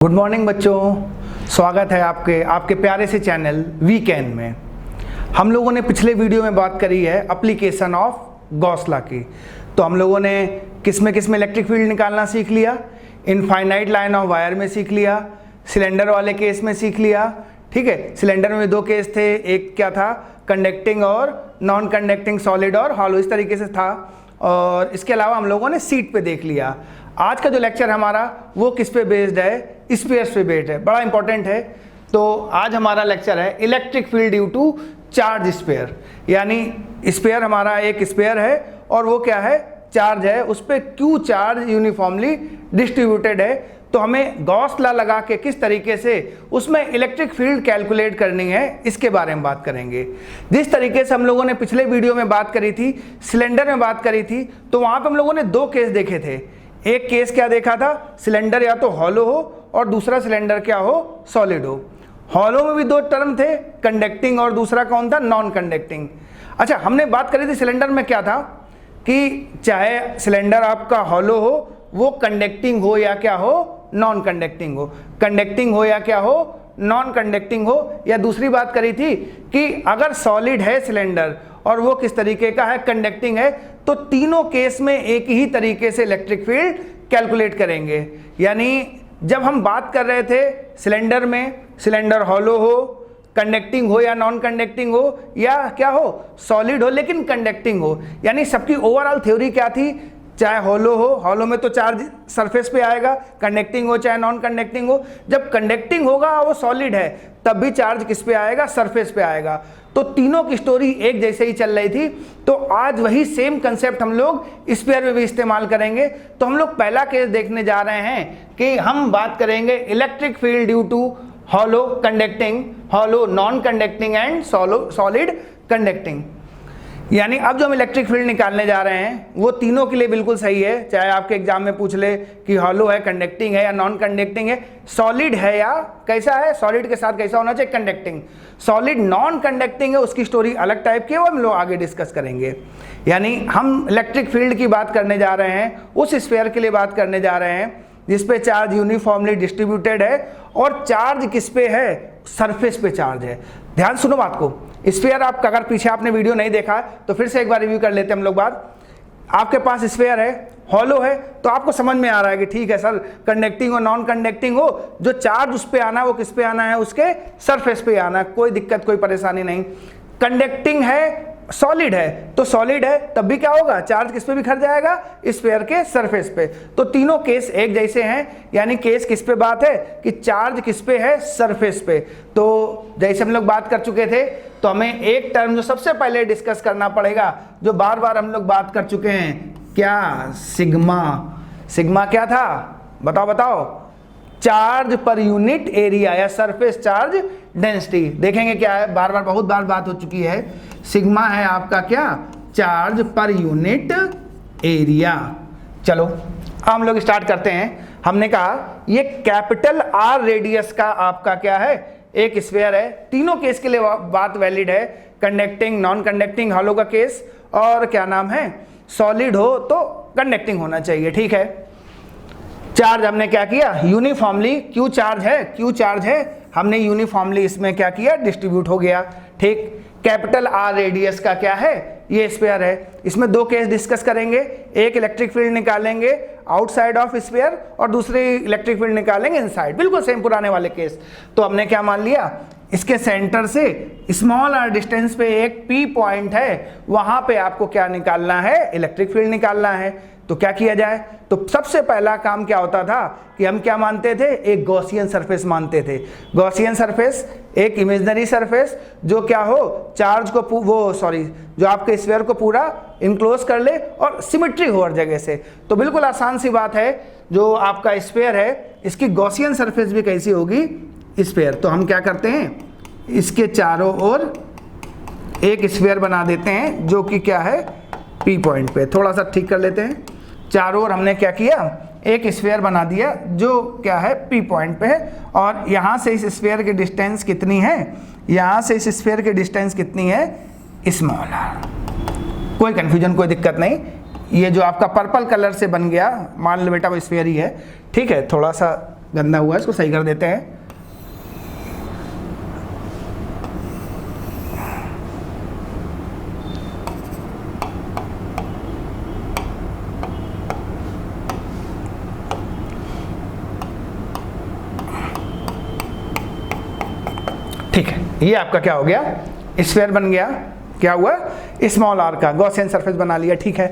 Good morning बच्चों, स्वागत है आपके प्यारे से चैनल वीकेंड में। हम लोगों ने पिछले वीडियो में बात करी है एप्लीकेशन ऑफ गॉस लॉ की। तो हम लोगों ने किस में इलेक्ट्रिक फील्ड निकालना सीख लिया, इनफाइनाइट लाइन ऑफ वायर में सीख लिया, सिलेंडर वाले केस में सीख लिया। ठीक है, सिलेंडर में दो केस थे, एक क्या था कंडक्टिंग और नॉन कंडक्टिंग, सॉलिड और हॉलो, इस तरीके से था। और इसके अलावा हम लोगों ने सीट पे देख लिया। आज का जो लेक्चर हमारा वो किस पे बेस्ड है, स्फीयर्स पे बेस्ड है, बड़ा इंपॉर्टेंट है। तो आज हमारा लेक्चर है electric field due to charge sphere, यानी स्फीयर हमारा एक स्फीयर है और वो क्या है, चार्ज है, उस पर क्यू चार्ज यूनिफॉर्मली डिस्ट्रीब्यूटेड है। तो हमें गॉस लॉ लगा के किस तरीके से उसमें इलेक्ट्रिक फील्ड कैलकुलेट करनी है, इसके बारे में बात करेंगे। जिस तरीके से हम लोगों ने पिछले वीडियो में बात करी थी, सिलेंडर में बात करी थी, तो वहां पे हम लोगों ने दो केस देखे थे। एक केस क्या देखा था, सिलेंडर या तो हॉलो हो और दूसरा सिलेंडर क्या हो, सॉलिड हो। हॉलो में भी दो टर्म थे, कंडक्टिंग और दूसरा कौन था, नॉन कंडक्टिंग। अच्छा, हमने बात करी थी सिलेंडर में क्या था कि चाहे सिलेंडर आपका हॉलो हो, वो कंडक्टिंग हो या क्या हो, नॉन कंडक्टिंग हो, कंडक्टिंग हो या क्या हो, नॉन कंडक्टिंग हो। या दूसरी बात करी थी कि अगर सॉलिड है सिलेंडर और वो किस तरीके का है, कंडक्टिंग है, तो तीनों केस में एक ही तरीके से इलेक्ट्रिक फील्ड कैलकुलेट करेंगे। यानी जब हम बात कर रहे थे सिलेंडर में, सिलेंडर हॉलो हो, कंडक्टिंग हो या नॉन कंडक्टिंग हो, या क्या हो, सॉलिड हो लेकिन कंडक्टिंग हो, यानी सबकी ओवरऑल थ्योरी क्या थी, चाहे हॉलो हो, हॉलो में तो चार्ज सरफेस पे आएगा, कंडक्टिंग हो चाहे नॉन कंडक्टिंग हो। जब कंडक्टिंग होगा वो सॉलिड है, तब भी चार्ज किस पे आएगा, सरफेस पे आएगा। तो तीनों की स्टोरी एक जैसे ही चल रही थी। तो आज वही सेम कंसेप्ट हम लोग स्फीयर में भी इस्तेमाल करेंगे। तो हम लोग पहला केस देखने जा रहे हैं कि हम बात करेंगे electric field due to hollow conducting, hollow non conducting and solid conducting. यानी अब जो हम इलेक्ट्रिक फील्ड निकालने जा रहे हैं वो तीनों के लिए बिल्कुल सही है, चाहे आपके एग्जाम में पूछ ले कि हॉलो है, कंडक्टिंग है या नॉन कंडक्टिंग है, सॉलिड है या कैसा है, सॉलिड के साथ कैसा होना चाहिए, कंडक्टिंग। सॉलिड नॉन कंडक्टिंग है, उसकी स्टोरी अलग टाइप की है, वो हम लोग आगे डिस्कस करेंगे। यानी हम इलेक्ट्रिक फील्ड की बात करने जा रहे हैं, उस स्फीयर के लिए बात करने जा रहे हैं जिसपे चार्ज यूनिफॉर्मली डिस्ट्रीब्यूटेड है और चार्ज किस पे है, सरफेस पे चार्ज है। ध्यान सुनो बात को, स्फीयर आप अगर पीछे आपने वीडियो नहीं देखा तो फिर से एक बार रिव्यू कर लेते हैं हम लोग बात। आपके पास स्फीयर है, हॉलो है, तो आपको समझ में आ रहा है कि ठीक है सर, कंडक्टिंग और नॉन कंडक्टिंग हो, जो चार्ज उस पे आना है वो किस पे आना है, उसके सरफेस पे आना है, कोई दिक्कत कोई परेशानी नहीं। कंडक्टिंग है, सॉलिड है, तो सॉलिड है तब भी क्या होगा, चार्ज किस पे बिखर जाएगा, स्फीयर के सरफेस पे। तो तीनों केस एक जैसे हैं, यानी केस किस पे बात है कि चार्ज किस पे है, सरफेस पे। तो जैसे हम लोग बात कर चुके थे, तो हमें एक टर्म जो सबसे पहले डिस्कस करना पड़ेगा, जो बार बार हम लोग बात कर चुके हैं, क्या, सिग्मा। सिग्मा क्या था, बताओ, चार्ज पर यूनिट एरिया या सरफेस चार्ज डेंसिटी। देखेंगे क्या है, बार बार बहुत बार बात हो चुकी है, सिग्मा है आपका क्या, चार्ज पर यूनिट एरिया। चलो हम लोग स्टार्ट करते हैं। हमने कहा ये कैपिटल आर रेडियस का आपका क्या है, एक स्फीयर है। तीनों केस के लिए बात वैलिड है, कंडक्टिंग, नॉन कंडक्टिंग, हॉलो का केस, और क्या नाम है, सॉलिड हो तो कंडक्टिंग होना चाहिए। ठीक है, चार्ज हमने क्या किया, यूनिफॉर्मली, क्यू चार्ज है, हमने यूनिफॉर्मली इसमें क्या किया, डिस्ट्रीब्यूट हो गया। ठीक, कैपिटल आर रेडियस का क्या है, ये स्फीयर है। इसमें दो केस डिस्कस करेंगे, एक इलेक्ट्रिक फील्ड निकालेंगे आउटसाइड ऑफ स्फीयर और दूसरी इलेक्ट्रिक फील्ड निकालेंगे इनसाइड, बिल्कुल सेम पुराने वाले केस। तो हमने क्या मान लिया, इसके सेंटर से स्मॉल आर डिस्टेंस पे एक पी पॉइंट है, वहां पे आपको क्या निकालना है, इलेक्ट्रिक फील्ड निकालना है। तो क्या किया जाए, तो सबसे पहला काम क्या होता था कि हम क्या मानते थे, एक गॉसियन सरफेस मानते थे। गॉसियन सरफेस एक इमेजिनरी सरफेस जो क्या हो, चार्ज को जो आपके स्फीयर को पूरा इनक्लोज कर ले और सिमेट्री हो हर जगह से। तो बिल्कुल आसान सी बात है, जो आपका स्फीयर है इसकी गॉसियन सरफेस भी कैसी होगी, स्फीयर। तो हम क्या करते हैं, इसके चारों ओर एक स्फीयर बना देते हैं जो कि क्या है, पी पॉइंट पे। थोड़ा सा ठीक कर लेते हैं, चारों ओर हमने क्या किया, एक स्फीयर बना दिया जो क्या है, पी पॉइंट पे है। और यहाँ से इस स्फीयर की डिस्टेंस कितनी है, यहाँ से इस स्फीयर की डिस्टेंस कितनी है, स्मॉल आर। कोई कंफ्यूजन, कोई दिक्कत नहीं। ये जो आपका पर्पल कलर से बन गया, मान लो बेटा वो स्फीयर ही है, ठीक है, थोड़ा सा गंदा हुआ है, इसको सही कर देते हैं। ठीक है, ये आपका क्या हो गया, स्फीयर बन गया। क्या हुआ, स्मॉल आर का गॉसियन सरफेस बना लिया। ठीक है,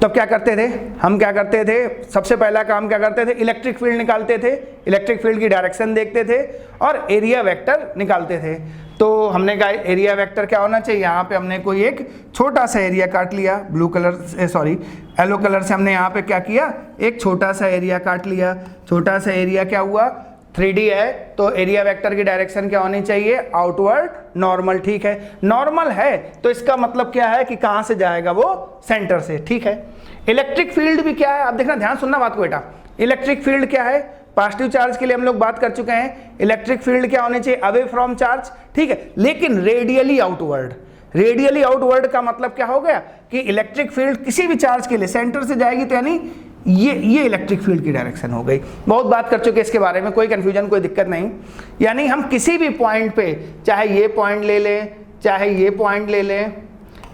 तब क्या करते थे हम, क्या करते थे, सबसे पहला काम क्या करते थे, इलेक्ट्रिक फील्ड निकालते थे, इलेक्ट्रिक फील्ड की डायरेक्शन देखते थे और एरिया वेक्टर निकालते थे। तो हमने कहा एरिया वेक्टर क्या होना चाहिए, यहाँ पे हमने कोई एक छोटा सा एरिया काट लिया, ब्लू कलर से, सॉरी येलो कलर से हमने यहाँ पे क्या किया, एक छोटा सा एरिया काट लिया। छोटा सा एरिया क्या हुआ, 3D है, तो एरिया वेक्टर की डायरेक्शन क्या होनी चाहिए, आउटवर्ड नॉर्मल। ठीक है, नॉर्मल है तो इसका मतलब क्या है कि कहां से जाएगा, वो सेंटर से। ठीक है, इलेक्ट्रिक फील्ड भी क्या है, आप देखना, ध्यान सुनना बात को बेटा। इलेक्ट्रिक फील्ड क्या है, पॉजिटिव चार्ज के लिए हम लोग बात कर चुके हैं, इलेक्ट्रिक फील्ड क्या होनी चाहिए, अवे फ्रॉम चार्ज। ठीक है, लेकिन रेडियली आउटवर्ड। रेडियली आउटवर्ड का मतलब क्या हो गया कि इलेक्ट्रिक फील्ड किसी भी चार्ज के लिए सेंटर से जाएगी, तो यानी ये इलेक्ट्रिक फील्ड की डायरेक्शन हो गई। बहुत बात कर चुके इसके बारे में, कोई कंफ्यूजन, कोई दिक्कत नहीं। यानी हम किसी भी पॉइंट पे, चाहे ये पॉइंट ले लें, चाहे ये पॉइंट ले लें,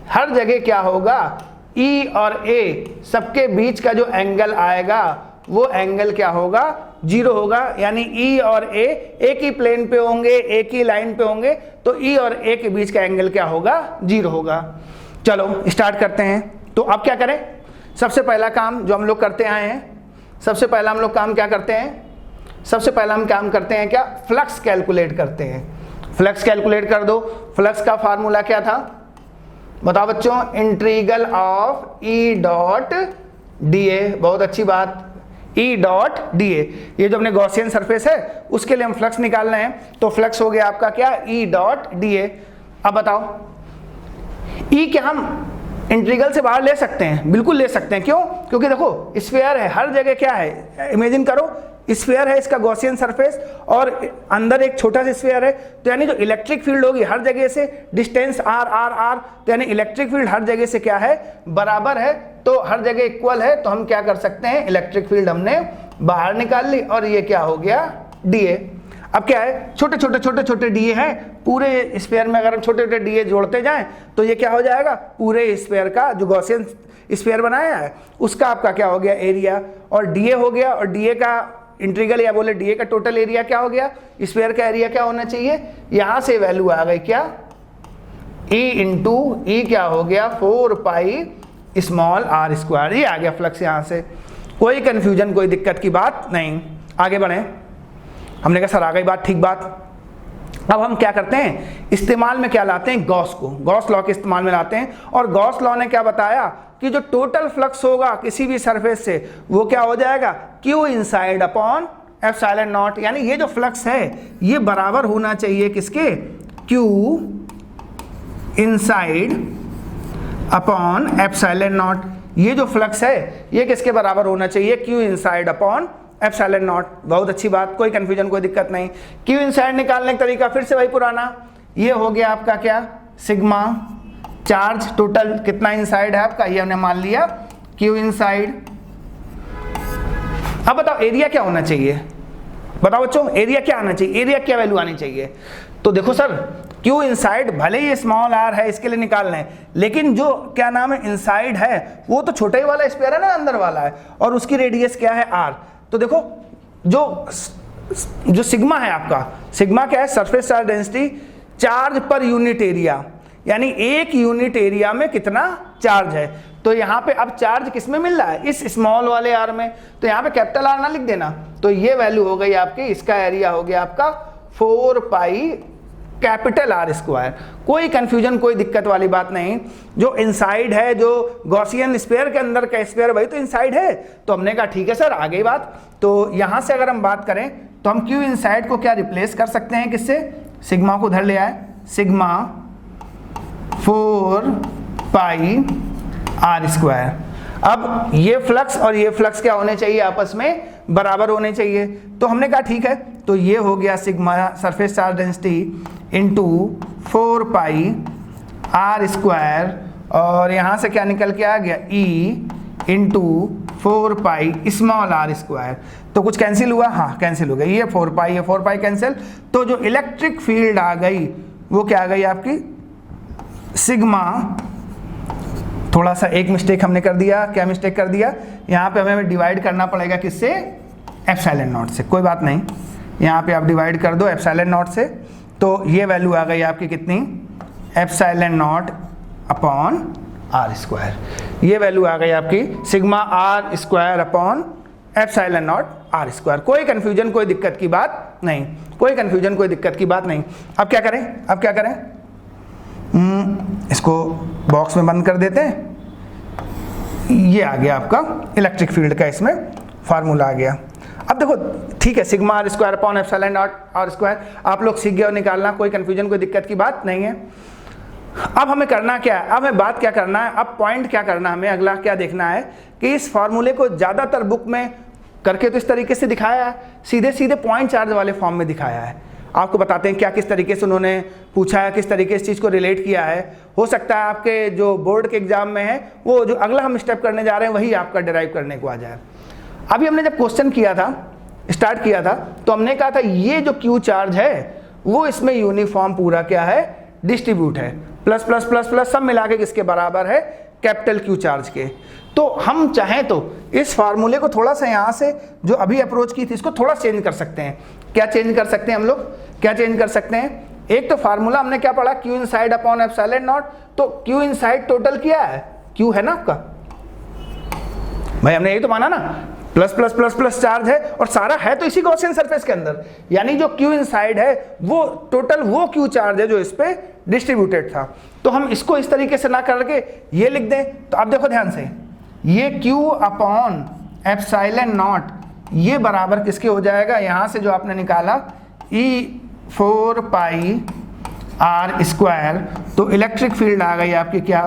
हर जगह क्या होगा, ई और ए सबके बीच का जो एंगल आएगा वो एंगल क्या होगा, 0 होगा। यानी ई और ए एक ही प्लेन पे होंगे, एक ही लाइन पे होंगे, तो ई और ए के बीच का एंगल क्या होगा, 0 होगा। चलो स्टार्ट करते हैं। तो अब क्या करें, सबसे पहला काम जो हम लोग करते आए हैं, सबसे पहला हम लोग काम क्या करते हैं, सबसे पहला हम काम करते हैं क्या, फ्लक्स कैलकुलेट करते हैं। फ्लक्स कैलकुलेट कर दो। फ्लक्स का फार्मूला क्या था, बताओ बच्चों, integral of E dot D A. बहुत अच्छी बात, ई डॉट डी ए। ये जो अपने गॉसियन सरफेस है उसके लिए हम फ्लक्स निकाल रहे हैं, तो फ्लक्स हो गया आपका क्या, ई डॉट डी ए। अब बताओ, ई क्या हम इंटीग्रल से बाहर ले सकते हैं, बिल्कुल ले सकते हैं। क्यों, क्योंकि देखो स्फीयर है, हर जगह क्या है, इमेजिन करो स्फीयर है, इसका गॉसियन सरफेस और अंदर एक छोटा सा स्फीयर है, तो यानी जो इलेक्ट्रिक फील्ड होगी हर जगह से डिस्टेंस आर आर आर, तो यानी इलेक्ट्रिक फील्ड हर जगह से क्या है, बराबर है, तो हर जगह इक्वल है। तो हम क्या कर सकते हैं, इलेक्ट्रिक फील्ड हमने बाहर निकाल ली और ये क्या हो गया, डीए। अब क्या है, छोटे छोटे डीए हैं, पूरे स्फीयर में अगर हम छोटे छोटे डीए जोड़ते जाएं तो ये क्या हो जाएगा, पूरे स्फीयर का जो गॉसियन स्फीयर बनाया है उसका आपका क्या हो गया, एरिया, और डीए हो गया। और डीए का इंटीग्रल या बोले डीए का टोटल एरिया क्या हो गया, स्फीयर का एरिया क्या होना चाहिए, यहां से वैल्यू आ गई क्या, E इंटू ई क्या हो गया, 4 पाई स्मॉल आर स्क्वायर। ये आ गया फ्लक्स यहां से। कोई कंफ्यूजन, कोई दिक्कत की बात नहीं। आगे बढ़े, हमने कहा सर आ गई बात, ठीक बात। अब हम क्या करते हैं, इस्तेमाल में क्या लाते हैं, गॉस को, गॉस लॉ के इस्तेमाल में लाते हैं। और गॉस लॉ ने क्या बताया कि जो टोटल फ्लक्स होगा किसी भी सरफेस से वो क्या हो जाएगा, Q inside upon epsilon not. यानी ये जो फ्लक्स है ये बराबर होना चाहिए किसके, Q inside upon epsilon not. ये जो फ्लक्स है ये किसके बराबर होना चाहिए, Q inside upon epsilon not. बहुत अच्छी बात, कोई कंफ्यूजन, कोई दिक्कत नहीं। Q इनसाइड निकालने का तरीका फिर से वही पुराना, ये हो गया आपका क्या, सिग्मा चार्ज टोटल कितना इनसाइड है आपका, ये हमने मान लिया Q इनसाइड। अब बताओ एरिया क्या होना चाहिए, बताओ बच्चों एरिया क्या आना चाहिए, एरिया क्या वैल्यू आनी चाहिए। तो देखो सर Q इनसाइड भले ही स्मॉल आर है इसके लिए निकालना है, लेकिन जो क्या नाम है इनसाइड है वो तो छोटा ही वाला स्फीयर है ना, अंदर वाला है, और उसकी रेडियस क्या है आर। तो देखो जो सिग्मा है आपका, सिग्मा क्या है, surface charge density charge per unit area, यानी एक यूनिट एरिया में कितना चार्ज है। तो यहाँ पे अब चार्ज किस में मिल रहा है, इस स्मॉल वाले आर में, तो यहाँ पे कैपिटल आर ना लिख देना। तो ये वैल्यू हो गई आपकी, इसका एरिया हो गया आपका 4 पाई कैपिटल आर स्क्वायर। कोई कंफ्यूजन, कोई दिक्कत वाली बात नहीं। जो इनसाइड है, जो गॉसियन स्फीयर के अंदर का स्फीयर वही तो इनसाइड है। तो हमने कहा ठीक है सर आ गई बात। तो यहां से अगर हम बात करें तो हम Q इनसाइड को क्या रिप्लेस कर सकते हैं किससे, सिग्मा को उधर ले आए, सिग्मा 4 पाई आर स्क्वायर। अब ये फ्लक्स और ये फ्लक्स क्या होने चाहिए, आपस में बराबर होने चाहिए। तो हमने कहा ठीक है, तो ये हो गया sigma surface charge density into 4 pi are square, और यहाँ से क्या निकल के आ गया, E into 4 pi small R square. तो कुछ कैंसिल हुआ, हाँ कैंसिल हो गया, ये 4 पाई कैंसिल। तो जो इलेक्ट्रिक फील्ड आ गई वो क्या आ गई आपकी, सिग्मा। थोड़ा सा एक मिस्टेक हमने कर दिया, क्या मिस्टेक कर दिया, यहाँ पे हमें डिवाइड करना पड़ेगा किससे, एप्सिलॉन नॉट से। कोई बात नहीं, यहाँ पे आप डिवाइड कर दो एप्सिलॉन नॉट से, तो ये वैल्यू आ गई आपकी कितनी, epsilon naught upon R square. ये वैल्यू आ गई आपकी sigma R square upon epsilon naught R square. कोई कंफ्यूजन, कोई दिक्कत की बात नहीं, कोई कंफ्यूजन, कोई दिक्कत की बात नहीं। अब क्या करें, अब क्या करें, इसको बॉक्स में बंद कर देते हैं। ये आ गया आपका इलेक्ट्रिक फील्ड का, इसमें फार्मूला आ गया। अब देखो ठीक है, sigma R square upon epsilon naught R square आप लोग सीख गए और निकालना, कोई कंफ्यूजन, कोई दिक्कत की बात नहीं है। अब हमें करना क्या है, अब हमें बात क्या करना है, अब पॉइंट क्या करना है, हमें अगला क्या देखना है कि इस फार्मूले को ज़्यादातर बुक में करके तो इस तरीके से दिखाया है, सीधे सीधे पॉइंट चार्ज वाले फॉर्म में दिखाया है। आपको बताते हैं क्या किस तरीके से उन्होंने पूछा है, किस तरीके से इस चीज़ को रिलेट किया है। हो सकता है आपके जो बोर्ड के एग्जाम में है वो जो अगला हम स्टेप करने जा रहे हैं वही आपका डिराइव करने को आ जाए। अभी हमने जब क्वेश्चन किया था, स्टार्ट किया था, तो हमने कहा था ये जो क्यू चार्ज है वो इसमें यूनिफॉर्म पूरा क्या है, डिस्ट्रीब्यूट है, प्लस प्लस प्लस प्लस सब मिला के किसके बराबर है, कैपिटल क्यू चार्ज के। तो हम चाहें तो इस फार्मूले को थोड़ा सा यहाँ से जो अभी अप्रोच की थी इसको थोड़ा चेंज कर सकते हैं। क्या चेंज कर सकते हैं हम लोग, क्या चेंज कर सकते हैं, एक तो फार्मूला हमने क्या पढ़ा, Q inside upon epsilon naught. तो क्यू इनसाइड टोटल क्या है, क्यू है ना आपका, भाई हमने यही तो माना ना, plus plus plus plus charge है और सारा है तो इसी गॉसियन सरफेस के अंदर, यानी जो क्यू इनसाइड है वो टोटल वो क्यू चार्ज है जो इस पे डिस्ट्रीब्यूटेड था। तो हम इसको इस तरीके से ना करके ये लिख दें। तो अब देखो ध्यान से, ये क्यू अपॉन एप्सिलॉन नॉट ये बराबर किसके हो जाएगा, यहां से जो आपने निकाला E4 पाई आर स्क्वायर। तो इलेक्ट्रिक फील्ड आ गई आपकी क्या,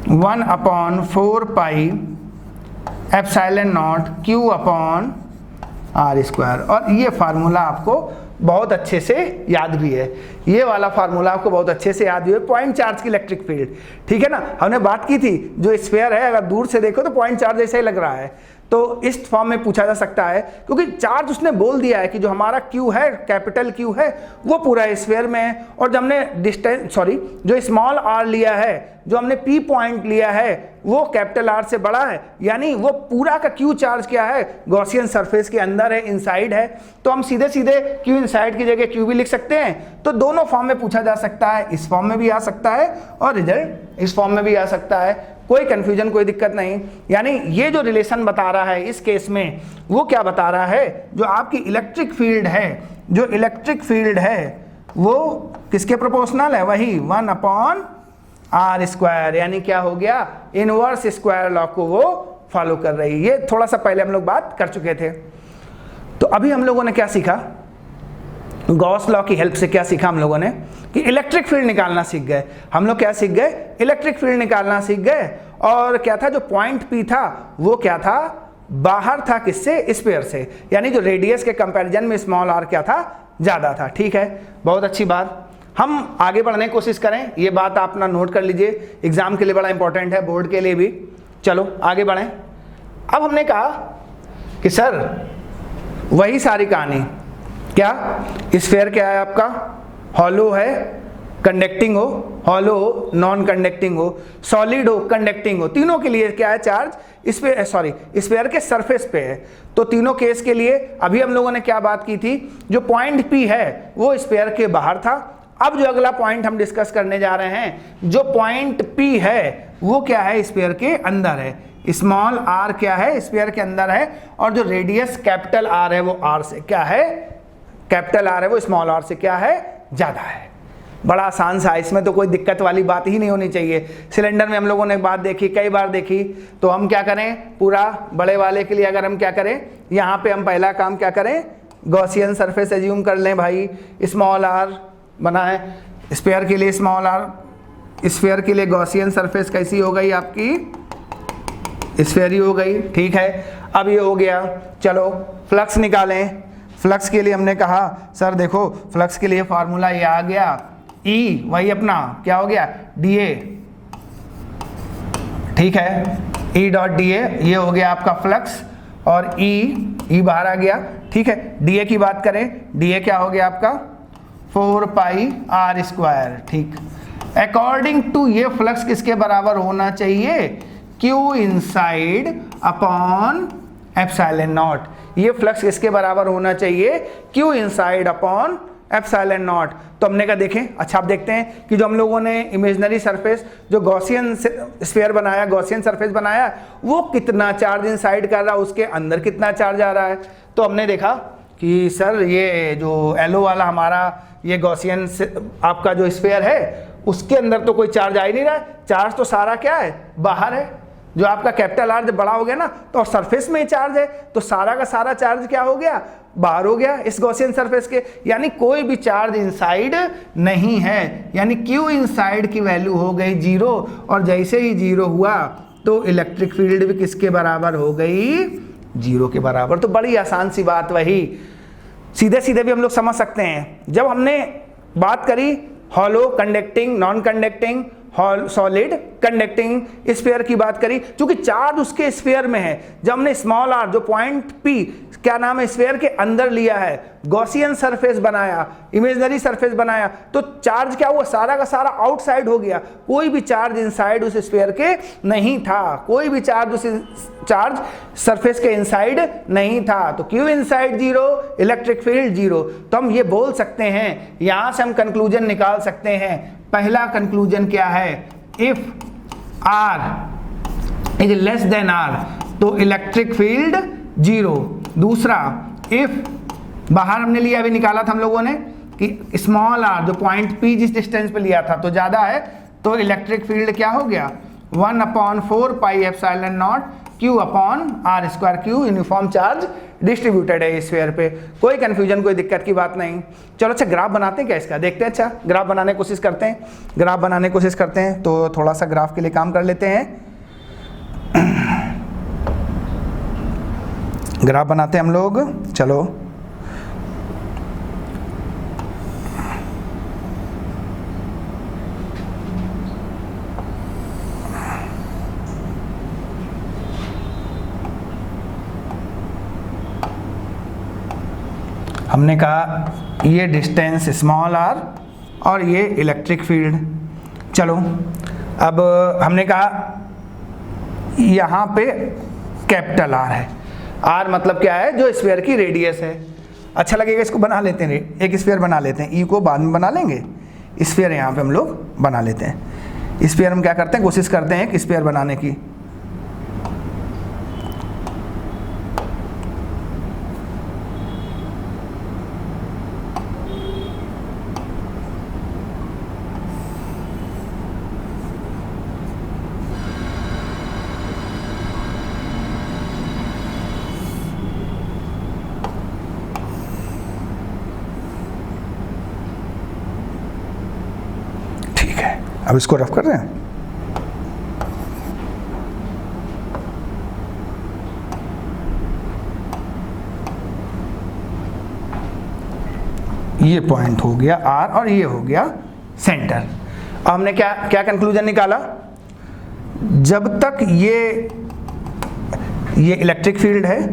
1/4 pi epsilon naught Q upon R square. और ये फार्मूला आपको बहुत अच्छे से याद भी है, ये वाला फार्मूला आपको बहुत अच्छे से याद भी है, पॉइंट चार्ज की इलेक्ट्रिक फील्ड, ठीक है ना। हमने बात की थी जो स्फीयर है अगर दूर से देखो तो पॉइंट चार्ज जैसा ही लग रहा है, तो इस फॉर्म में पूछा जा सकता है क्योंकि चार्ज उसने बोल दिया है कि जो हमारा क्यू है, कैपिटल क्यू है, वो पूरा स्फीयर में है। और जब हमने डिस्टेंस जो स्मॉल आर लिया है, जो हमने पी पॉइंट लिया है वो कैपिटल आर से बड़ा है, यानी वो पूरा का क्यू चार्ज क्या है, गॉसियन सरफेस के अंदर है, इनसाइड है। तो हम सीधे सीधे क्यू इनसाइड की जगह क्यू भी लिख सकते हैं। तो दोनों फॉर्म में पूछा जा सकता है, इस फॉर्म में भी आ सकता है और रिजल्ट इस फॉर्म में भी आ सकता है, कोई कंफ्यूजन, कोई दिक्कत नहीं। यानी ये जो रिलेशन बता रहा है इस केस में वो क्या बता रहा है, जो आपकी इलेक्ट्रिक फील्ड है, जो इलेक्ट्रिक फील्ड है वो किसके प्रोपोर्शनल है, वही 1/r स्क्वायर, यानी क्या हो गया, इनवर्स स्क्वायर लॉ को वो फॉलो कर रही है। ये थोड़ा सा पहले हम लोग बात कर चुके थे। तो अभी हम लोगों ने क्या सीखा, गॉस लॉ की हेल्प से क्या सीखा हम लोगों ने कि इलेक्ट्रिक फील्ड निकालना सीख गए। हम लोग क्या सीख गए, इलेक्ट्रिक फील्ड निकालना सीख गए। और क्या था, जो पॉइंट पी था वो क्या था, बाहर था किससे, स्फीयर से, यानी जो रेडियस के कंपैरिजन में स्मॉल आर क्या था, ज्यादा था। ठीक है, बहुत अच्छी बात। हम आगे बढ़ने की कोशिश करें, ये बात आप ना नोट कर लीजिए, एग्जाम के लिए बड़ा इंपॉर्टेंट है, बोर्ड के लिए भी। चलो आगे बढ़ें। अब हमने कहा कि सर वही सारी कहानी, क्या स्फीयर क्या है आपका, हॉलो है, कंडक्टिंग हो, हॉलो हो, नॉन कंडक्टिंग हो, सॉलिड हो, कंडक्टिंग हो, तीनों के लिए क्या है चार्ज, स्फीयर के सरफेस पे है। तो तीनों केस के लिए अभी हम लोगों ने क्या बात की थी, जो पॉइंट पी है वो स्फीयर के बाहर था। अब जो अगला पॉइंट हम डिस्कस करने जा रहे हैं, जो पॉइंट पी है वो क्या है, स्फीयर के अंदर है, स्मॉल आर क्या है, स्फीयर के अंदर है। और जो रेडियस कैपिटल आर है वो आर से क्या है, कैपिटल आर है वो स्मॉल आर से क्या है, ज्यादा है। बड़ा आसान सा, इसमें तो कोई दिक्कत वाली बात ही नहीं होनी चाहिए। सिलेंडर में हम लोगों ने एक बात देखी, कई बार देखी, तो हम क्या करें, पूरा बड़े वाले के लिए अगर हम क्या करें, यहाँ पे हम पहला काम क्या करें, गॉसियन सरफेस एज्यूम कर लें भाई, स्मॉल आर बना है, स्फीयर के लिए स्मॉल आर, स्फीयर के लिए गॉसियन सरफेस कैसी हो गई आपकी, स्फीयर ही हो गई। ठीक है, अब ये हो गया। चलो फ्लक्स निकालें। फ्लक्स के लिए हमने कहा सर देखो, फ्लक्स के लिए फार्मूला ये आ गया, ई वही अपना क्या हो गया, डीए। ठीक है, ई डॉट डी ए, ये हो गया आपका फ्लक्स, और ई बाहर आ गया, ठीक है। डी ए की बात करें, डी ए क्या हो गया आपका 4 पाई आर स्क्वायर, ठीक। अकॉर्डिंग टू ये फ्लक्स किसके बराबर होना चाहिए, Q inside upon epsilon not. ये फ्लक्स किसके बराबर होना चाहिए, Q inside upon epsilon naught. तो हमने कहा देखें, अच्छा आप देखते हैं कि जो हम लोगों ने इमेजिनरी सरफेस जो गॉसियन स्फीयर बनाया, गॉसियन सरफेस बनाया, वो कितना चार्ज इनसाइड कर रहा है, उसके अंदर कितना चार्ज आ रहा है। तो हमने देखा कि सर ये जो एलो वाला हमारा ये गॉसियन आपका जो स्फीयर है, उसके अंदर तो कोई चार्ज आ ही नहीं रहा है, चार्ज तो सारा क्या है, बाहर है। जो आपका कैपिटल आर जब बड़ा हो गया ना, तो और सरफेस में ही चार्ज है, तो सारा का सारा चार्ज क्या हो गया, बाहर हो गया इस गॉसियन सरफेस के, यानी कोई भी चार्ज इनसाइड नहीं है, यानी क्यू इनसाइड की वैल्यू हो गई 0। और जैसे ही 0 हुआ तो इलेक्ट्रिक फील्ड भी किसके बराबर हो गई, 0 के बराबर। तो बड़ी आसान सी बात, वही सीधे सीधे भी हम लोग समझ सकते हैं। जब हमने बात करी hollow, conducting, non conducting, solid, conducting sphere की बात करी, क्योंकि चार्ज उसके स्फीयर में है। जब हमने स्मॉल आर जो पॉइंट पी क्या नाम है स्फीयर के अंदर लिया है, गॉसियन सरफेस बनाया, इमेजिनरी सरफेस बनाया, तो चार्ज क्या हुआ, सारा का सारा आउटसाइड हो गया, कोई भी चार्ज इनसाइड उस स्फीयर के नहीं था, कोई भी चार्ज उस चार्ज सरफेस के इनसाइड नहीं था। तो क्यू इनसाइड 0, इलेक्ट्रिक फील्ड 0। तो हम ये बोल सकते हैं, यहां से हम कंक्लूजन निकाल सकते हैं। पहला कंक्लूजन क्या है, if R is less than R तो इलेक्ट्रिक फील्ड 0। दूसरा, इफ बाहर हमने लिया, अभी निकाला था हम लोगों ने कि स्मॉल आर जो पॉइंट पी जिस डिस्टेंस पे लिया था तो ज्यादा है, तो इलेक्ट्रिक फील्ड क्या हो गया 1/4 pi epsilon naught Q upon R square. Q uniform charge distributed है स्फीयर पे, कोई कंफ्यूजन, कोई दिक्कत की बात नहीं। चलो अच्छा ग्राफ बनाते हैं क्या इसका, देखते हैं। अच्छा ग्राफ बनाने की कोशिश करते हैं, ग्राफ बनाने की कोशिश करते हैं। तो थोड़ा सा ग्राफ के लिए काम कर लेते हैं, ग्राफ बनाते हैं हम लोग। चलो हमने कहा ये डिस्टेंस स्मॉल आर और ये इलेक्ट्रिक फील्ड। चलो अब हमने कहा यहाँ पे कैपिटल आर है, आर मतलब क्या है, जो स्फीयर की रेडियस है। अच्छा लगेगा इसको बना लेते हैं, एक स्फीयर बना लेते हैं, ई को बाद में बना लेंगे, स्फीयर यहाँ पे हम लोग बना लेते हैं। स्फीयर हम क्या करते हैं, कोशिश करते हैं एक स्फीयर बनाने की। अब इसको रफ कर रहे हैं, ये पॉइंट हो गया आर और ये हो गया सेंटर। अब हमने क्या क्या कंक्लूजन निकाला, जब तक ये इलेक्ट्रिक फील्ड है,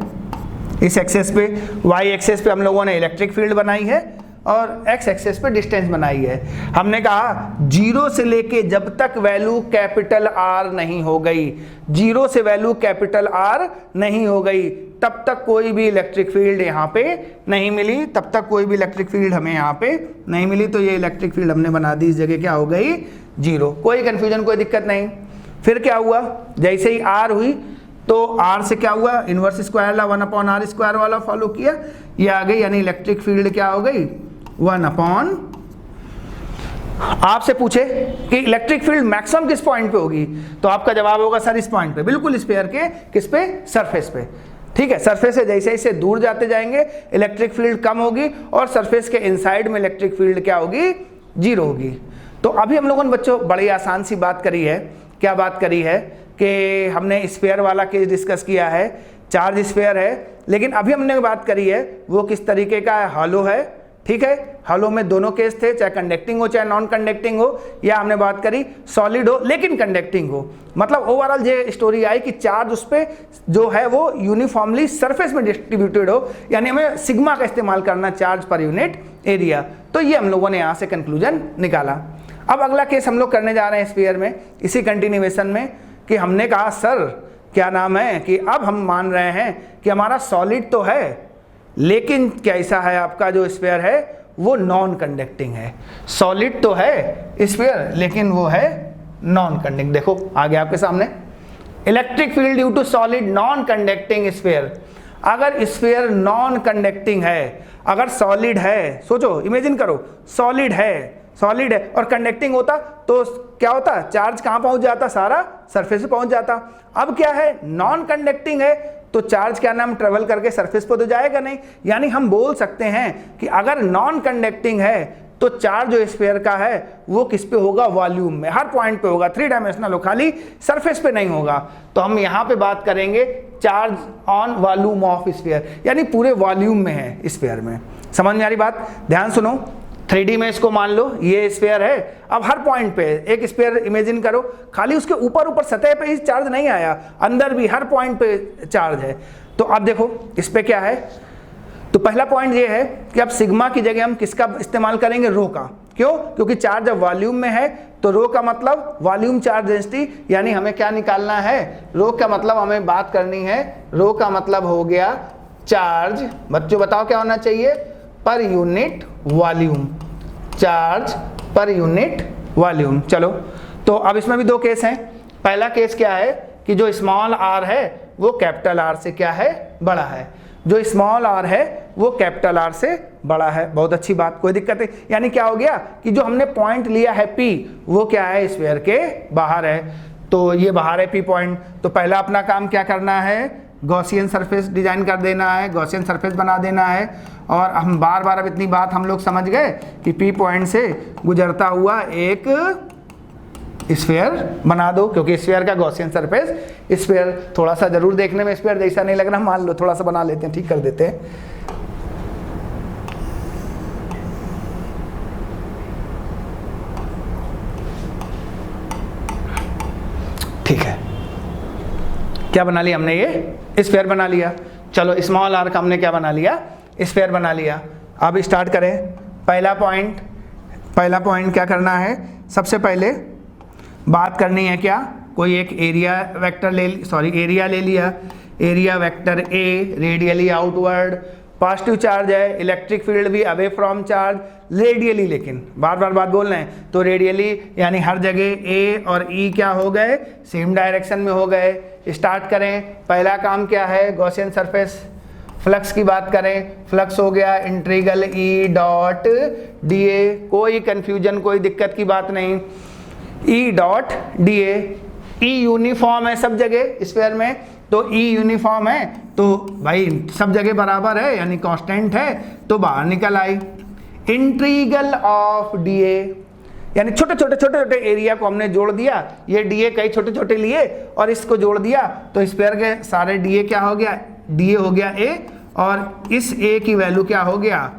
इस एक्सेस पे वाई एक्सेस पे हम लोगों ने इलेक्ट्रिक फील्ड बनाई है और एक्स एक्सेस पे डिस्टेंस बनाई है। हमने कहा 0 से लेके जब तक वैल्यू कैपिटल आर नहीं हो गई, 0 से वैल्यू कैपिटल आर नहीं हो गई, तब तक कोई भी इलेक्ट्रिक फील्ड यहाँ पे नहीं मिली, तब तक कोई भी इलेक्ट्रिक फील्ड हमें यहाँ पे नहीं मिली। तो ये इलेक्ट्रिक फील्ड हमने बना दी, इस जगह क्या हो गई 0, कोई कंफ्यूजन, कोई दिक्कत नहीं। फिर क्या हुआ, जैसे ही आर हुई तो आर से क्या हुआ, इनवर्स स्क्वायर ला 1/r स्क्वायर वाला फॉलो किया, ये आ गई, यानी इलेक्ट्रिक फील्ड क्या हो गई 1/। आपसे पूछे कि इलेक्ट्रिक फील्ड मैक्सिमम किस पॉइंट पे होगी, तो आपका जवाब होगा सर इस पॉइंट पे, बिल्कुल स्फीयर के किस पे, सरफेस पे। ठीक है, सरफेस से जैसे जैसे दूर जाते जाएंगे इलेक्ट्रिक फील्ड कम होगी और सरफेस के इनसाइड में इलेक्ट्रिक फील्ड क्या होगी 0 होगी। तो अभी हम लोगों ने बच्चों बड़ी आसान सी बात करी है, क्या बात करी है कि हमने स्फीयर वाला केस डिस्कस किया है, चार्ज स्फीयर है, लेकिन अभी हमने बात करी है वो किस तरीके का है, हॉलो है। ठीक है, हलो में दोनों केस थे, चाहे कंडक्टिंग हो चाहे नॉन कंडक्टिंग हो, या हमने बात करी सॉलिड हो लेकिन कंडक्टिंग हो। मतलब ओवरऑल ये स्टोरी आई कि चार्ज उस पर जो है वो यूनिफॉर्मली सरफेस में डिस्ट्रीब्यूटेड हो, यानी हमें सिग्मा का इस्तेमाल करना चार्ज पर यूनिट एरिया। तो ये हम लोगों ने यहाँ से कंक्लूजन निकाला। अब अगला केस हम लोग करने जा रहे हैं स्फीयर में, इसी कंटिन्यूएशन में, कि हमने कहा सर क्या नाम है कि अब हम मान रहे हैं कि हमारा सॉलिड तो है लेकिन कैसा है, आपका जो स्फीयर है वो नॉन कंडक्टिंग है। सॉलिड तो है स्फीयर लेकिन वो है नॉन कंडक्टिंग। देखो आगे आपके सामने, electric field due to solid non conducting sphere. अगर स्फीयर नॉन कंडक्टिंग है, अगर सॉलिड है, सोचो इमेजिन करो, सॉलिड है और कंडक्टिंग होता तो क्या होता, चार्ज कहां पहुंच जाता, सारा सरफेस पे पहुंच जाता। अब क्या है, नॉन कंडक्टिंग है तो चार्ज क्या नाम ट्रेवल करके सरफेस पे तो जाएगा नहीं। यानी हम बोल सकते हैं कि अगर नॉन कंडक्टिंग है तो चार्ज जो स्फीयर का है वो किस पे होगा, वॉल्यूम में, हर पॉइंट पे होगा, 3 डायमेंशनल हो, खाली सरफेस पे नहीं होगा। तो हम यहां पे बात करेंगे charge on volume of sphere, यानी पूरे वॉल्यूम में है स्फीयर में। समझ में आ रही बात? ध्यान सुनो, 3D में इसको मान लो ये स्फीयर है। अब हर पॉइंट पे एक स्फीयर इमेजिन करो, खाली उसके ऊपर सतह पे ही चार्ज नहीं आया, अंदर भी हर पॉइंट पे चार्ज है। तो अब देखो इस पे क्या है, तो पहला पॉइंट ये है कि अब सिग्मा की जगह हम किसका इस्तेमाल करेंगे, रो का। क्यों? क्योंकि चार्ज जब वॉल्यूम में है तो रो का मतलब वॉल्यूम चार्ज डेंसिटी, यानी हमें क्या निकालना है, रो का मतलब हमें बात करनी है, रो का मतलब हो गया चार्ज, बच्चों बताओ क्या होना चाहिए, per unit volume, charge per unit volume. चलो तो अब इसमें भी 2 केस हैं। पहला केस क्या है कि जो स्मॉल r है वो कैपिटल R से क्या है, बड़ा है। जो स्मॉल r है वो कैपिटल R से बड़ा है। बहुत अच्छी बात, कोई दिक्कत नहीं। यानी क्या हो गया कि जो हमने पॉइंट लिया है P वो क्या है, स्फीयर के बाहर है। तो ये बाहर है P पॉइंट। तो पहला अपना काम क्या करना है, गॉसियन सरफेस डिजाइन कर देना है, गॉसियन सरफेस बना देना है। और हम बार बार अब इतनी बात हम लोग समझ गए कि P पॉइंट से गुजरता हुआ एक स्फीयर बना दो, क्योंकि स्फीयर का गॉसियन सरफेस, स्फीयर थोड़ा सा जरूर देखने में स्फीयर जैसा नहीं लग रहा, मान लो थोड़ा सा बना लेते हैं, ठीक कर देते हैं। ठीक है, क्या बना लिया हमने, ये स्फीयर बना लिया। चलो स्मॉल r का हमने क्या बना लिया, स्फीयर बना लिया। अब स्टार्ट करें। पहला पॉइंट क्या करना है, सबसे पहले बात करनी है क्या, कोई एक एरिया वेक्टर एरिया ले लिया, एरिया वेक्टर ए रेडियली आउटवर्ड, पॉजिटिव चार्ज है, इलेक्ट्रिक फील्ड भी अवे फ्रॉम चार्ज, रेडियली, लेकिन बार बार बात बोल रहे हैं तो रेडियली यानी हर जगह ए और ई क्या हो गए, सेम डायरेक्शन में हो गए। स्टार्ट करें। पहला काम क्या है, गॉसियन सरफेस। फ्लक्स की बात करें, फ्लक्स हो गया integral E dot D A, कोई कंफ्यूजन कोई दिक्कत की बात नहीं, E dot D A. E uniform है सब जगह स्फीयर में, तो ई यूनिफॉर्म है तो भाई सब जगह बराबर है यानी कांस्टेंट है, तो बाहर निकल आई। इंटीग्रल ऑफ डी ए यानी छोटे छोटे एरिया को हमने जोड़ दिया, ये डी ए कई छोटे छोटे लिए और इसको जोड़ दिया तो स्फीयर के सारे डी ए क्या हो गया, डी ए हो गया ए, और इस ए की वैल्यू क्या हो गया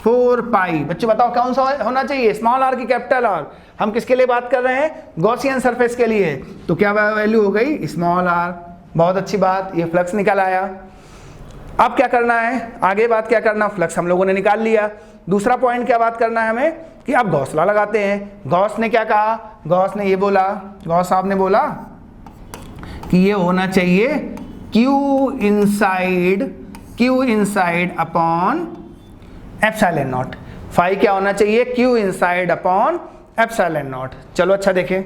4 पाई। बच्चों बताओ कौन सा होना चाहिए, स्मॉल आर की कैपिटल आर। हम किसके लिए बात कर रहे हैं, गॉसियन सरफेस के लिए, तो क्या वैल्यू हो गई स्मॉल आर। बहुत अच्छी बात, ये फ्लक्स निकल आया। अब क्या करना है, आगे बात क्या करना, फ्लक्स हम लोगों ने निकाल लिया। दूसरा पॉइंट क्या बात करना है हमें कि अब गॉस लॉ लगाते हैं। गॉस ने क्या कहा, गॉस ने ये बोला, गॉस साहब ने बोला कि ये होना चाहिए Q inside upon epsilon naught. Phi क्या होना चाहिए, Q inside upon epsilon naught. चलो अच्छा देखें,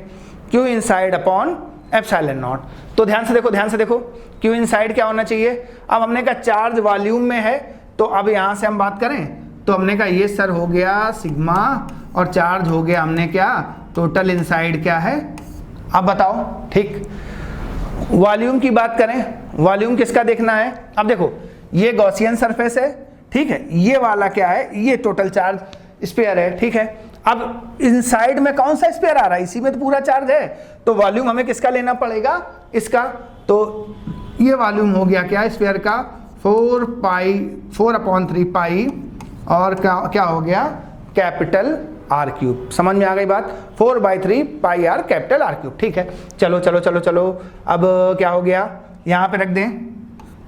Q inside upon epsilon naught. तो ध्यान से देखो Q इनसाइड क्या होना चाहिए। अब हमने कहा चार्ज वॉल्यूम में है, तो अब यहां से हम बात करें तो हमने कहा ये सर हो गया सिग्मा और चार्ज हो गया हमने क्या टोटल इनसाइड क्या है। अब बताओ, ठीक, वॉल्यूम की बात करें, वॉल्यूम किसका देखना है। अब देखो ये गॉसियन सरफेस है, ठीक है, ये वाला क्या है, ये टोटल चार्ज स्फीयर है, ठीक है। अब इनसाइड में कौन सा स्फीयर आ रहा है, इसी में तो पूरा चार्ज है, तो वॉल्यूम हमें किसका लेना पड़ेगा, इसका। तो ये वॉल्यूम हो गया क्या स्फीयर का 4/3 पाई और क्या हो गया, कैपिटल आर क्यूब। समझ में आ गई बात, 4/3 pi are capital R cube. ठीक है, चलो चलो चलो चलो, अब क्या हो गया, यहाँ पे रख दें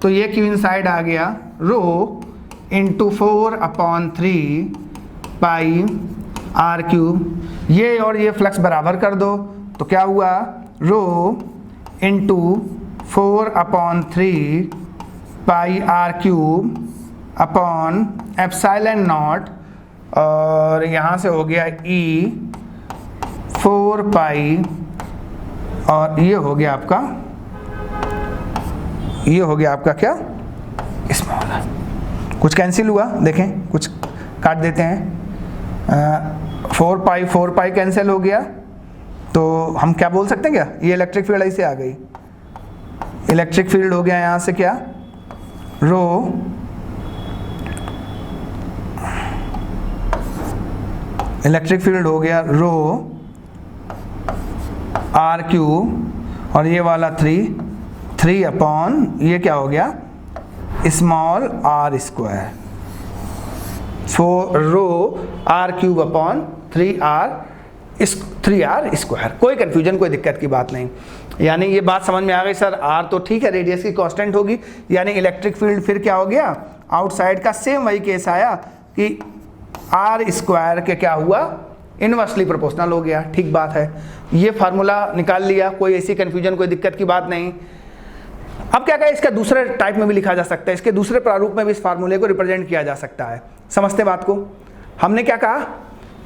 तो ये क्यू इनसाइड आ गया रो इंटू 4/3 पाई आर क्यूब। ये और ये फ्लक्स बराबर कर दो तो क्या हुआ, rho into 4/3 pi r cube upon epsilon naught, और यहाँ से हो गया ई 4 पाई, और ये हो गया आपका, ये हो गया आपका क्या, स्मॉल। कुछ कैंसिल हुआ, देखें कुछ काट देते हैं, 4 पाई कैंसिल हो गया, तो हम क्या बोल सकते हैं, क्या ये इलेक्ट्रिक फील्ड ऐसे आ गई, इलेक्ट्रिक फील्ड हो गया यहाँ से क्या, रो इलेक्ट्रिक फील्ड हो गया रो आर क्यूब, और ये वाला 3 अपॉन ये क्या हो गया, small R square, rho R cube upon 3r square. कोई कंफ्यूजन, कोई दिक्कत की बात नहीं। यानी ये बात समझ में आ गई सर, आर तो ठीक है, रेडियस की कांस्टेंट होगी, यानी इलेक्ट्रिक फील्ड फिर क्या हो गया, आउटसाइड का सेम वही केस आया कि आर स्क्वायर के क्या हुआ, इनवर्सली प्रोपोर्शनल हो गया। ठीक बात है, ये फार्मूला निकाल लिया, कोई ऐसी कंफ्यूजन, कोई दिक्कत की बात नहीं। अब क्या कहें, इसका दूसरे टाइप में भी लिखा जा सकता है, इसके दूसरे प्रारूप में भी इस फार्मूले को रिप्रेजेंट किया जा सकता है। समझते बात को, हमने क्या कहा,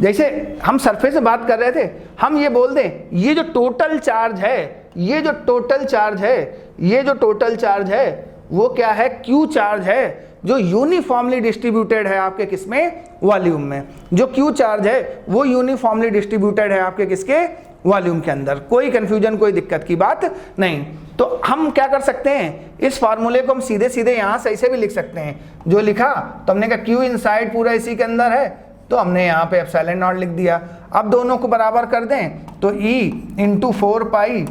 जैसे हम सरफेस से बात कर रहे थे, हम ये बोल दें ये जो टोटल चार्ज है, ये जो टोटल चार्ज है, ये जो टोटल चार्ज है वो क्या है, क्यू चार्ज है, जो यूनिफॉर्मली डिस्ट्रीब्यूटेड है आपके किसमें, वॉल्यूम में। जो क्यू चार्ज है वो यूनिफॉर्मली डिस्ट्रीब्यूटेड है आपके किसके, वॉल्यूम के अंदर। कोई कंफ्यूजन, कोई दिक्कत की बात नहीं। तो हम क्या कर सकते हैं, इस फार्मूले को हम सीधे सीधे यहाँ से ऐसे भी लिख सकते हैं, जो लिखा तो हमने कहा क्यू इनसाइड पूरा इसी के अंदर है, तो हमने यहाँ पे एप्सिलॉन नॉट लिख दिया। अब दोनों को बराबर कर दें तो E into 4 pi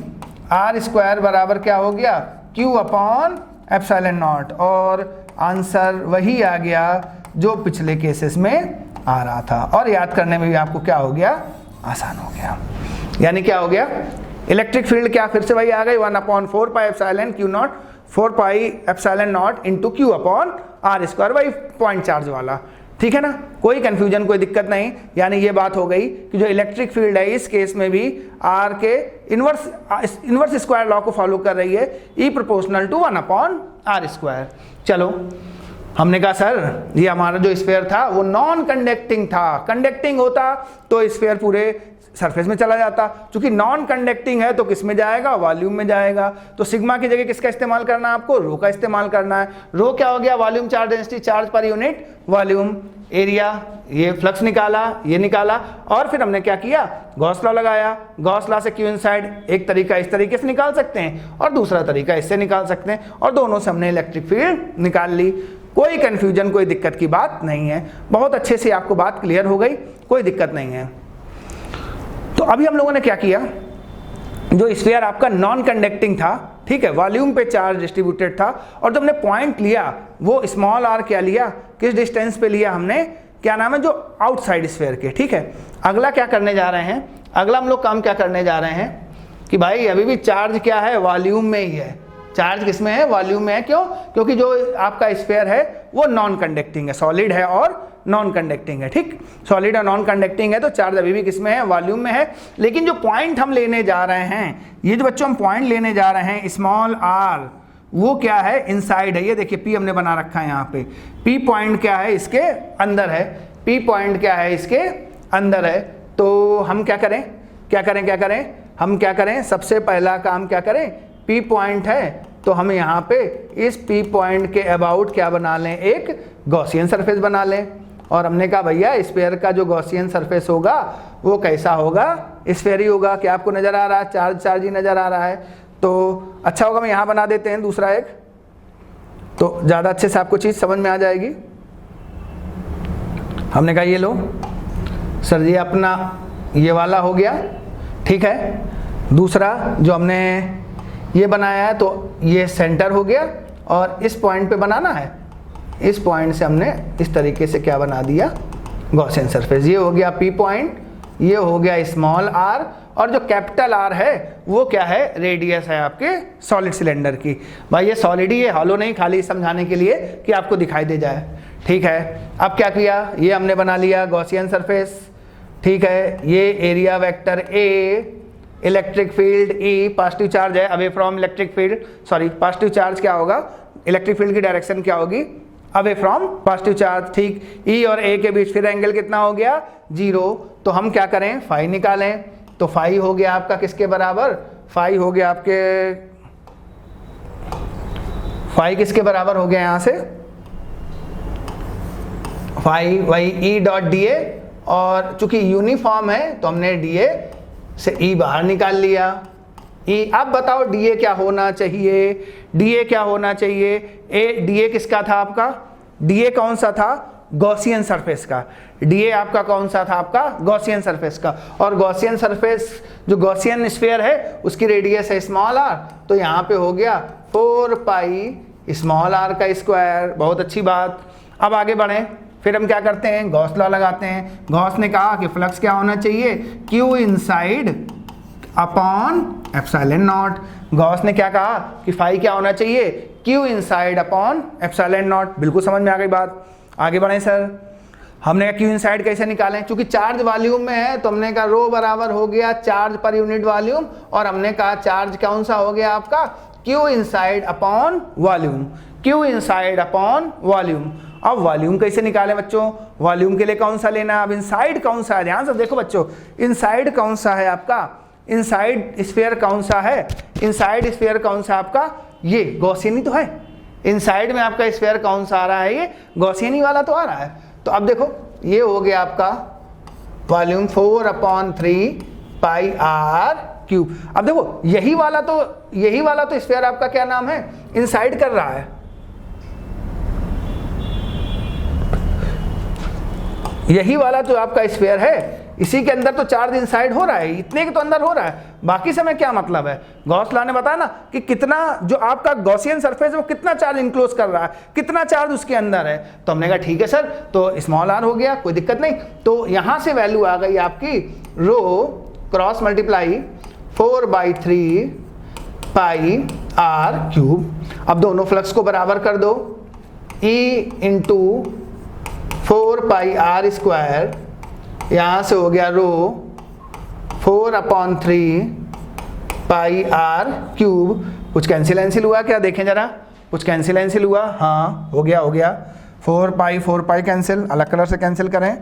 are square बराबर क्या हो गया, Q अपॉन एप्सिलॉन नॉट, और आंसर वही आ गया जो पिछले केसेस में आ रहा था, और याद करने में भी आपको क्या हो गया, आसान हो गया। यानी क्या हो गया, इलेक्ट्रिक फील्ड क्या फिर से वही आ गई, 1/4 pi epsilon Q naught, 4 pi epsilon naught into Q upon R square, वही पॉइंट चार्ज वाला। ठीक है ना, कोई कंफ्यूजन, कोई दिक्कत नहीं। यानी ये बात हो गई कि जो इलेक्ट्रिक फील्ड है इस केस में भी आर के इनवर्स स्क्वायर लॉ को फॉलो कर रही है, E proportional to 1/r square. चलो, हमने कहा सर ये हमारा जो स्फीयर था वो नॉन कंडक्टिंग था, कंडक्टिंग होता तो स्फीयर पूरे सरफेस में चला जाता, क्योंकि नॉन कंडक्टिंग है तो किस में जाएगा, वॉल्यूम में जाएगा। तो सिग्मा की जगह किसका इस्तेमाल करना है आपको, रो का इस्तेमाल करना है। रो क्या हो गया, volume charge density, charge per unit volume area. ये फ्लक्स निकाला, ये निकाला, और फिर हमने क्या किया, गॉस लॉ लगाया। गॉस लॉ से क्यू इनसाइड एक तरीका इस तरीके से निकाल सकते हैं और दूसरा तरीका इससे निकाल सकते हैं, और दोनों से हमने इलेक्ट्रिक फील्ड निकाल ली। कोई कंफ्यूजन, कोई दिक्कत की बात नहीं है, बहुत अच्छे से आपको बात क्लियर हो गई, कोई दिक्कत नहीं है। तो अभी हम लोगों ने क्या किया, जो स्फीयर आपका नॉन कंडक्टिंग था, ठीक है, वॉल्यूम पे चार्ज डिस्ट्रीब्यूटेड था, और जब हमने पॉइंट लिया वो स्मॉल आर क्या लिया, किस डिस्टेंस पे लिया हमने, क्या नाम है, जो आउटसाइड स्फीयर के। ठीक है, अगला क्या करने जा रहे हैं, अगला हम लोग काम क्या करने जा रहे हैं कि भाई अभी भी चार्ज क्या है, वॉल्यूम में ही है। चार्ज किसमें है, वॉल्यूम में है। क्यों, क्योंकि जो आपका स्फीयर है वो नॉन कंडक्टिंग है, सॉलिड है और नॉन कंडक्टिंग है। ठीक, सॉलिड और नॉन कंडक्टिंग है तो चार्ज अभी भी किसमें है, वॉल्यूम में है। लेकिन जो पॉइंट हम लेने जा रहे हैं, ये जो बच्चों हम पॉइंट लेने जा रहे हैं स्मॉल आर, वो क्या है, इनसाइड है। ये देखिए P हमने बना रखा है यहाँ पे, P पॉइंट क्या है, इसके अंदर है। P पॉइंट क्या है, इसके अंदर है। तो हम क्या करें, क्या करें, क्या करें, हम क्या करें, सबसे पहला काम क्या करें, P पॉइंट है तो हम यहाँ पे इस P पॉइंट के अबाउट क्या बना लें, एक गॉसियन सरफेस बना लें। और हमने कहा भैया स्फीयर का जो गॉसियन सरफेस होगा वो कैसा होगा, स्फीयर ही होगा। क्या आपको नज़र आ रहा है, चार्ज चार्ज ही नज़र आ रहा है। तो अच्छा होगा मैं यहाँ बना देते हैं दूसरा एक, तो ज़्यादा अच्छे से आपको चीज़ समझ में आ जाएगी। हमने कहा ये लो सर, ये अपना ये वाला हो गया, ठीक है। दूसरा जो हमने ये बनाया है तो ये सेंटर हो गया, और इस पॉइंट पे बनाना है, इस पॉइंट से हमने इस तरीके से क्या बना दिया, गॉसियन सरफेस। ये हो गया पी पॉइंट, ये हो गया स्मॉल आर, और जो कैपिटल आर है वो क्या है, रेडियस है आपके सॉलिड सिलेंडर की। भाई ये सॉलिड ही है, हॉलो नहीं, खाली समझाने के लिए कि आपको दिखाई दे जाए। ठीक है, अब क्या किया, ये हमने बना लिया गॉसियन सरफेस। ठीक है, ये area vector A, electric field E, positive charge है away from electric field, sorry positive charge क्या होगा, इलेक्ट्रिक फील्ड की डायरेक्शन क्या होगी, अवे फ्रॉम पॉजिटिव चार्ज। ठीक, ई और ए के बीच फिर एंगल कितना हो गया, 0। तो हम क्या करें, फाई निकालें। तो फाई हो गया आपका किसके बराबर, फाई हो गया आपके, फाई किसके बराबर हो गया यहां से, फाई वही ई डॉट डी ए, और चूंकि यूनिफॉर्म है तो हमने डी ए से ई बाहर निकाल लिया। ई, अब बताओ डी ए क्या होना चाहिए, डी ए क्या होना चाहिए, ए डी ए किसका था आपका, डी ए कौन सा था, गॉसियन सरफेस का। डी ए आपका कौन सा था, आपका गॉसियन सरफेस का। और गॉसियन सरफेस जो गॉसियन स्फीयर है उसकी रेडियस है स्मॉल आर, तो यहाँ पे हो गया 4 पाई स्मॉल आर का स्क्वायर। बहुत अच्छी बात। अब आगे बढ़ें, फिर हम क्या करते हैं, गॉस लॉ लगाते हैं। गॉस ने कहा कि फ्लक्स क्या होना चाहिए, Q inside upon epsilon not. Gauss ने क्या कहा कि फाई क्या होना चाहिए, Q inside upon epsilon not. बिल्कुल समझ में आ गई बात। आगे बढ़ें सर, हमने कहा क्यू इनसाइड कैसे निकालें, क्योंकि चार्ज वॉल्यूम में है तो हमने कहा रो बराबर हो गया चार्ज पर यूनिट वॉल्यूम, और हमने कहा चार्ज कौन सा हो गया आपका, Q inside upon volume, Q inside upon volume. अब वॉल्यूम कैसे निकालें बच्चों, वॉल्यूम के लिए कौन सा लेना है, अब इनसाइड कौन सा है, ध्यान से देखो बच्चों, इनसाइड कौन सा है आपका, इनसाइड स्फीयर कौन सा है, इनसाइड स्फीयर कौन सा आपका, ये गॉसियन ही तो है। इनसाइड में आपका स्फीयर कौन सा आ रहा है, ये गॉसियन ही वाला तो आ रहा है। तो अब देखो ये हो गया आपका वॉल्यूम 4/3 पाई आर क्यूब। अब देखो यही वाला तो स्फीयर आपका क्या नाम है, इनसाइड कर रहा है। यही वाला जो आपका स्फीयर है इसी के अंदर तो चार्ज इनसाइड हो रहा है, इतने के तो अंदर हो रहा है, बाकी समय क्या मतलब है। गॉस लॉ ने बताया ना कि कितना जो आपका गॉसियन सरफेस है वो कितना चार्ज इनक्लोज कर रहा है, कितना चार्ज उसके अंदर है। तो हमने कहा ठीक है सर, तो स्मॉल आर हो गया, कोई दिक्कत नहीं। तो यहां से वैल्यू आ गई आपकी rho cross multiply 4/3 pi r cube. अब दोनों फ्लक्स को बराबर कर दो, E into 4 pi are square, यहाँ से हो गया रो 4/3 पाई आर क्यूब। कुछ कैंसिल हुआ क्या, देखें जरा, कुछ कैंसिल हुआ, हाँ हो गया 4 पाई कैंसिल, अलग कलर से कैंसिल करें,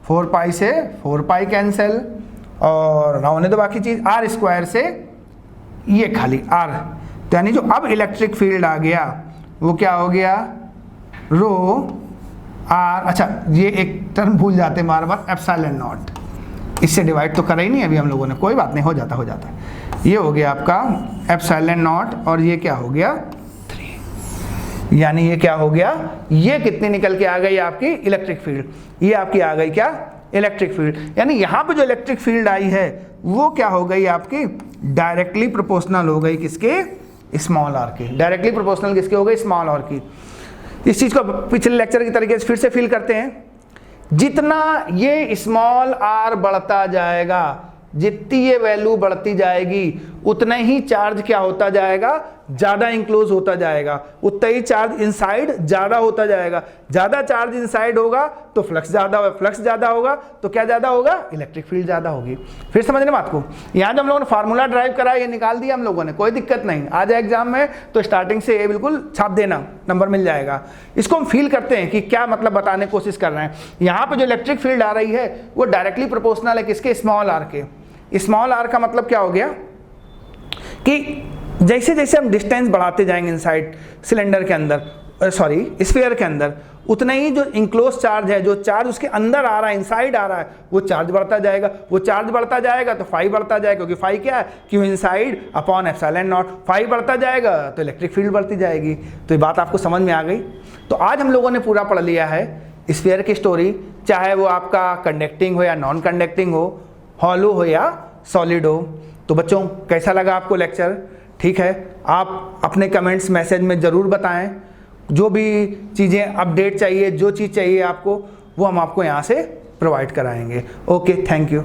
4 पाई से 4 पाई कैंसिल, और ना होने दो बाकी चीज़, आर स्क्वायर से ये खाली आर, तो यानी जो अब इलेक्ट्रिक फील्ड आ गया वो क्या हो गया, रो आर, अच्छा ये एक टर्म भूल जाते बार बार, एप्सिलॉन नॉट, इससे डिवाइड तो करा ही नहीं अभी हम लोगों ने, कोई बात नहीं, हो जाता। ये हो गया आपका एप्सिलॉन नॉट, और ये क्या हो गया 3, यानी ये क्या हो गया, ये कितनी निकल के आ गई आपकी इलेक्ट्रिक फील्ड, ये आपकी आ गई क्या इलेक्ट्रिक फील्ड। यानी यहाँ पे जो इलेक्ट्रिक फील्ड आई है वो क्या हो गई आपकी, डायरेक्टली प्रोपोर्शनल हो गई किसके, स्मॉल आर के। डायरेक्टली प्रोपोर्शनल किसके हो गई, स्मॉल आर की। इस चीज को पिछले लेक्चर की तरीके से फिर से फील करते हैं, जितना ये स्मॉल आर बढ़ता जाएगा, जितनी ये वैल्यू बढ़ती जाएगी, उतना ही चार्ज क्या होता जाएगा, ज्यादा इंक्लोज होता जाएगा, उतना ही चार्ज इनसाइड ज्यादा होता जाएगा। ज्यादा चार्ज इनसाइड होगा तो फ्लक्स ज्यादा होगा तो क्या ज्यादा होगा, इलेक्ट्रिक फील्ड ज्यादा होगी। फिर समझने बात को, यहाँ जो हम लोगों ने फार्मूला ड्राइव करा ये निकाल दिया हम लोगों ने, कोई दिक्कत नहीं, आ जाए एग्जाम में तो स्टार्टिंग से ये बिल्कुल छाप देना, नंबर मिल जाएगा। इसको हम फील करते हैं कि क्या मतलब बताने की कोशिश कर रहे हैं। यहाँ पे जो इलेक्ट्रिक फील्ड आ रही है वो डायरेक्टली प्रोपोर्शनल है किसके, स्मॉल आर के। स्मॉल आर का मतलब क्या हो गया कि जैसे जैसे हम डिस्टेंस बढ़ाते जाएंगे इनसाइड सिलेंडर के अंदर, सॉरी स्फीयर के अंदर, उतना ही जो इंक्लोज चार्ज है, जो चार्ज उसके अंदर आ रहा है, इनसाइड आ रहा है, वो चार्ज बढ़ता जाएगा। वो चार्ज बढ़ता जाएगा तो फाई बढ़ता जाएगा, क्योंकि फाई क्या है, Q inside upon epsilon naught. Phi बढ़ता जाएगा तो इलेक्ट्रिक फील्ड बढ़ती जाएगी। तो ये बात आपको समझ में आ गई। तो आज हम लोगों ने पूरा पढ़ लिया है स्फीयर की स्टोरी, चाहे वो आपका कंडक्टिंग हो या नॉन कंडक्टिंग हो, हॉलो हो या सॉलिड हो। तो बच्चों कैसा लगा आपको लेक्चर, ठीक है, आप अपने कमेंट्स मैसेज में ज़रूर बताएं। जो भी चीज़ें अपडेट चाहिए, जो चीज़ चाहिए आपको, वो हम आपको यहाँ से प्रोवाइड कराएंगे। Okay, thank you.